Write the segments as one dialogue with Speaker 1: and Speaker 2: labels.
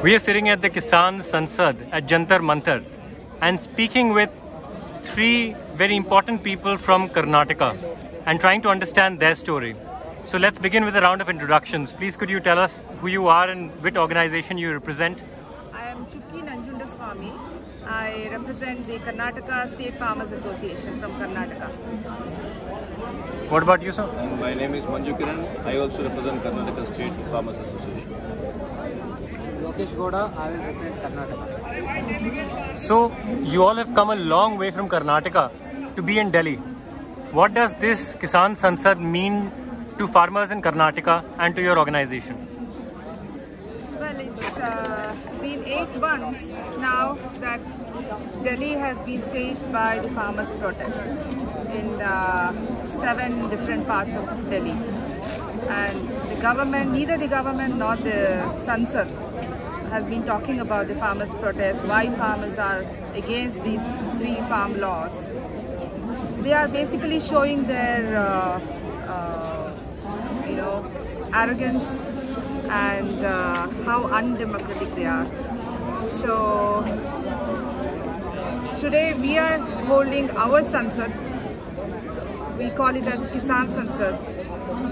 Speaker 1: We are sitting at the Kisan Sansad at Jantar Mantar and speaking with three very important people from Karnataka and trying to understand their story. So let's begin with a round of introductions. Please could you tell us who you are and which organization you represent?
Speaker 2: I am Chukki Nanjundaswamy. I represent the Karnataka State Farmers Association from Karnataka.
Speaker 1: What about you, sir?
Speaker 3: My name is Manju Kiran. I also represent Karnataka State Farmers Association.
Speaker 4: Lokesh Goda, I will represent Karnataka.
Speaker 1: So you all have come a long way from Karnataka to be in Delhi. What does this Kisan Sansad mean to farmers in Karnataka and to your organization?
Speaker 2: Well, it's been 8 months now that Delhi has been sieged by the farmers' protests in 7 different parts of Delhi. And the government, neither the government nor the Sansad has been talking about the farmers' protests, why farmers are against these 3 farm laws. They are basically showing their arrogance and how undemocratic they are. So today we are holding our Sansad. We call it as Kisan Sansad,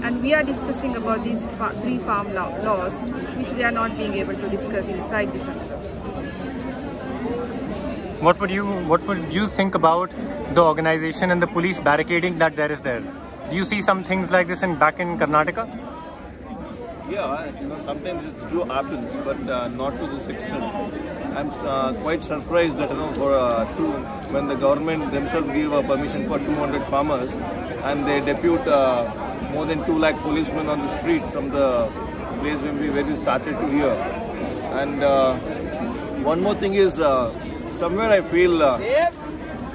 Speaker 2: and we are discussing about these 3 farm laws which they are not being able to discuss inside the Sansad.
Speaker 1: What would you think about the organization and the police barricading that there is there? Do you see some things like this back in Karnataka?
Speaker 3: Yeah, sometimes it do happens, but not to this extent. I'm quite surprised that when the government themselves give a permission for 200 farmers and they depute more than 2 lakh policemen on the street from the place where we started to hear. And one more thing is, somewhere I feel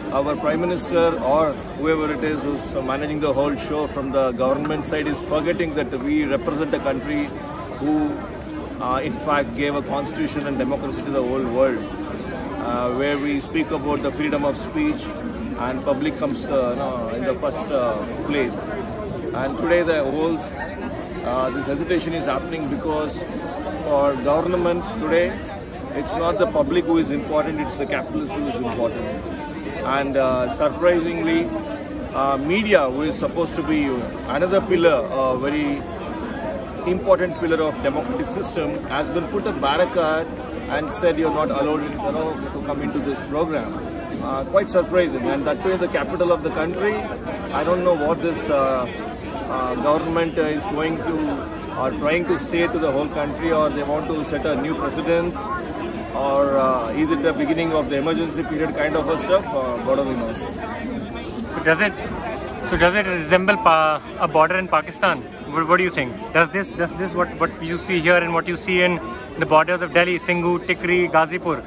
Speaker 3: our Prime Minister or whoever it is who's managing the whole show from the government side is forgetting that we represent a country who in fact gave a constitution and democracy to the whole world, where we speak about the freedom of speech and public comes in the first place. And today this hesitation is happening because for government today it's not the public who is important, it's the capitalist who is important. And surprisingly, media, who is supposed to be another pillar, a very important pillar of democratic system, has been put a barricade and said you're not allowed to come into this program. Quite surprising, and that too in the capital of the country. I don't know what this government is going to or trying to say to the whole country, or they want to set a new precedence, or is it the beginning of the emergency period kind of a stuff? God only knows.
Speaker 1: So does it resemble a border in Pakistan? What do you think? Does this what you see here and what you see in the borders of Delhi, Singhu, Tikri, Ghazipur?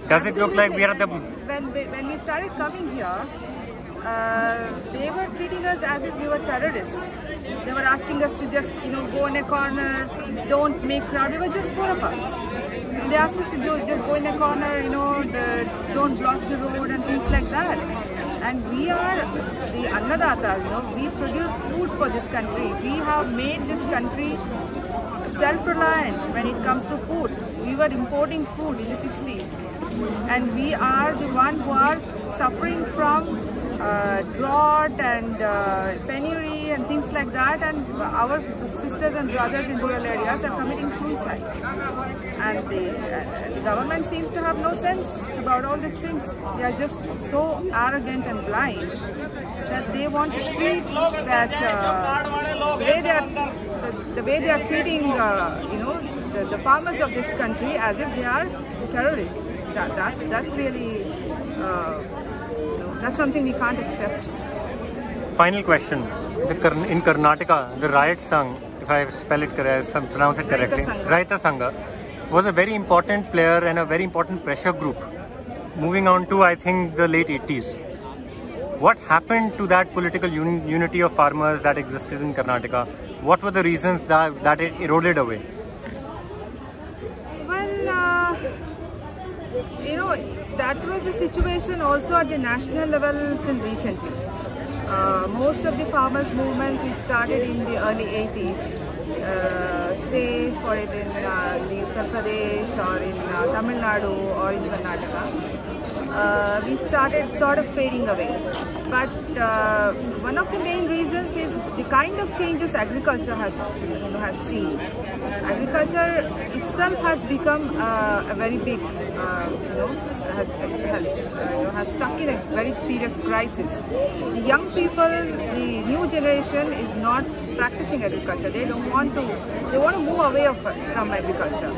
Speaker 1: Does it look like we are at the...
Speaker 2: When we started coming here, they were treating us as if we were terrorists. They were asking us to just go in a corner, don't make crowd. We were just 4 of us. They asked us to just go in a corner, don't block the road and things like that. And we are the Annadata, we produce food for this country. We have made this country self-reliant when it comes to food. We were importing food in the 60s. And we are the one who are suffering from drought and penury and things like that, and our sisters and brothers in rural areas are committing suicide. And the government seems to have no sense about all these things. They are just so arrogant and blind that they want to treat that the way they are treating the farmers of this country as if they are terrorists. That's really that's something we can't accept.
Speaker 1: Final question. In Karnataka, the Riot Sangh, if I pronounce it correctly, Raita Sangha, was a very important player and a very important pressure group. Moving on to, I think, the late 80s. What happened to that political unity of farmers that existed in Karnataka? What were the reasons that it eroded away?
Speaker 2: Well, that was the situation also at the national level till recently. Most of the farmers' movements we started in the early 80s, say for it in the Uttar Pradesh or in Tamil Nadu or in Karnataka, we started sort of fading away. But one of the main reasons is the kind of changes agriculture has seen. Agriculture itself has become a very big, has stuck in a very serious crisis. The young people, the new generation is not practicing agriculture. They want to move away from agriculture.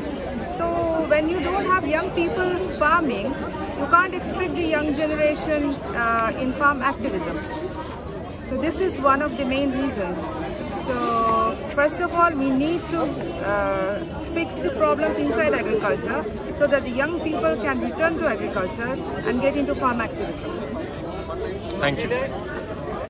Speaker 2: So when you don't have young people farming, you can't expect the young generation in farm activism. So this is one of the main reasons. So first of all, we need to fix the problems inside agriculture so that the young people can return to agriculture and get into farm activism.
Speaker 1: Thank you.